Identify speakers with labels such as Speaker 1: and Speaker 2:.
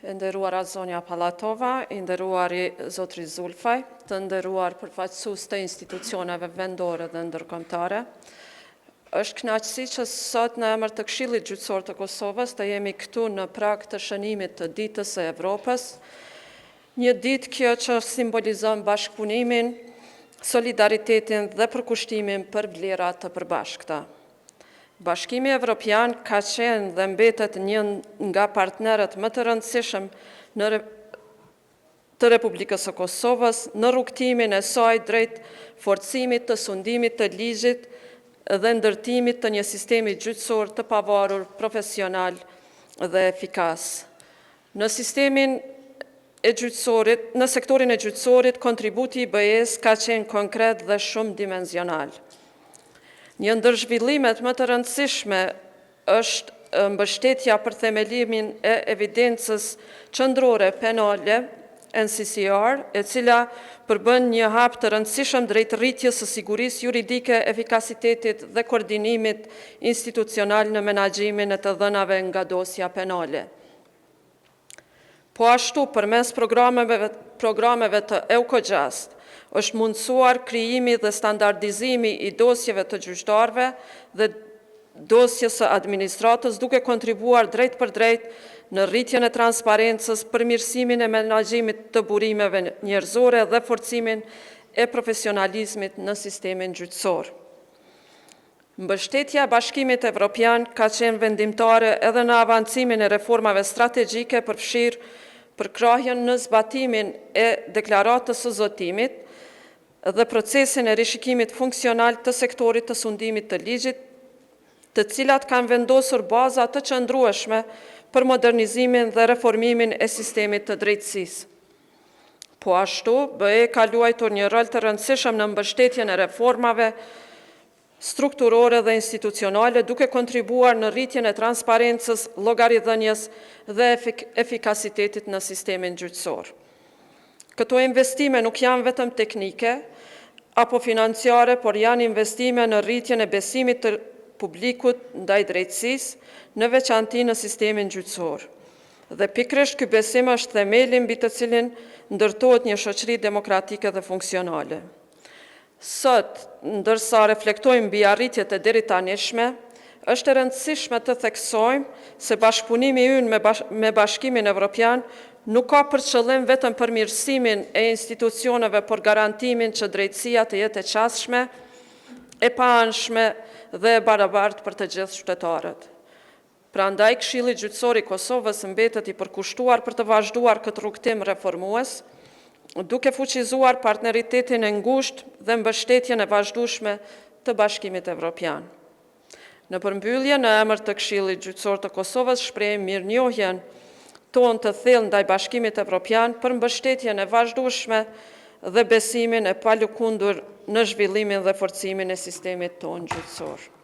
Speaker 1: e nderuara Zonja Pallatova, i nderuari Zotri Zulfaj, të nderuar përfaqësues të institucioneve vendore dhe ndërkombëtare. Është kënaqësi që sot në emër të Këshillit Gjyqësor të Kosovës të jemi këtu në prag të shënimit të Ditës së Evropës, një ditë kjo që simbolizon bashkëpunimin, solidaritetin dhe përkushtimin për vlera të përbashkëta. Bashkimi Evropian ka qenë dhe mbetet një nga partnerët më të rëndësishëm të Republikës së Kosovës në rrugtimin e saj drejt forcimit të sundimit të ligjit dhe ndërtimit të një sistemi gjyqësor të pavarur, profesional dhe efikas. Në sektorin e gjyqësorit, kontributi i BE-s ka qenë konkret dhe shumë dimenzional. Një ndër zhvillimet më të rëndësishme është mbështetja për themelimin e evidencës qendrore penale, NCCR, e cila përbën një hap të rëndësishëm drejt rritjes së sigurisë juridike, efikasitetit dhe koordinimit institucional në menaxhimin e të dhënave nga dosja penale. Po ashtu, përmes programeve të EUCOJUST, është mundësuar krijimi dhe standardizimi i dosjeve të gjyqtarëve dhe dosjes së administratës, duke kontribuar drejt për drejt në rritjen e transparencës, përmirësimin e menaxhimit të burimeve njerëzore dhe forcimin e profesionalizmit në sistemin gjyqësor. Mbështetja e Bashkimit Evropian ka qenë vendimtare edhe në avancimin e reformave strategjike përfshirë përkrahjen në zbatimin e deklaratës së zotimit dhe procesin e rishikimit funksional të sektorit të sundimit të ligjit, të cilat kanë vendosur baza të qëndrueshme për modernizimin dhe reformimin e sistemit të drejtësisë. Po ashtu, BE ka luajtur një rol të rëndësishëm në mbështetjen e reformave strukturore dhe institucionale, duke kontribuar në rritjen e transparencës, llogaridhënies dhe efikasitetit në sistemin gjyqësor. Këto investime nuk janë vetëm teknike apo financiare, por janë investime në rritjen e besimit të publikut ndaj drejtësisë, në veçanti në sistemin gjyqësor. Dhe pikërisht ky besim është themeli mbi të cilin ndërtohet një shoqëri demokratike dhe funksionale. Sot, ndërsa reflektojmë mbi arritjet e deritanishme, është e rëndësishme të theksojmë se bashkëpunimi ynë me Bashkimin Evropian nuk ka për qëllim vetëm përmirësimin e institucioneve, por garantimin që drejtësia të jetë e qasshme, e paanshme dhe e barabartë për të gjithë qytetarët. Prandaj Këshilli Gjyqësor i Kosovës mbetet i përkushtuar për të vazhduar këtë rrugtim reformues, duke fuqizuar partneritetin e ngushtë dhe mbështetjen e vazhdueshme të Bashkimit Evropian. Në përmbyllje, në emër të Këshillit Gjyqësor të Kosovës, shprehim mirënjohjen tonë të thellë ndaj Bashkimit Evropian për mbështetjen e vazhdueshme dhe besimin e palëkundur në zhvillimin dhe forcimin e sistemit tonë gjyqësor.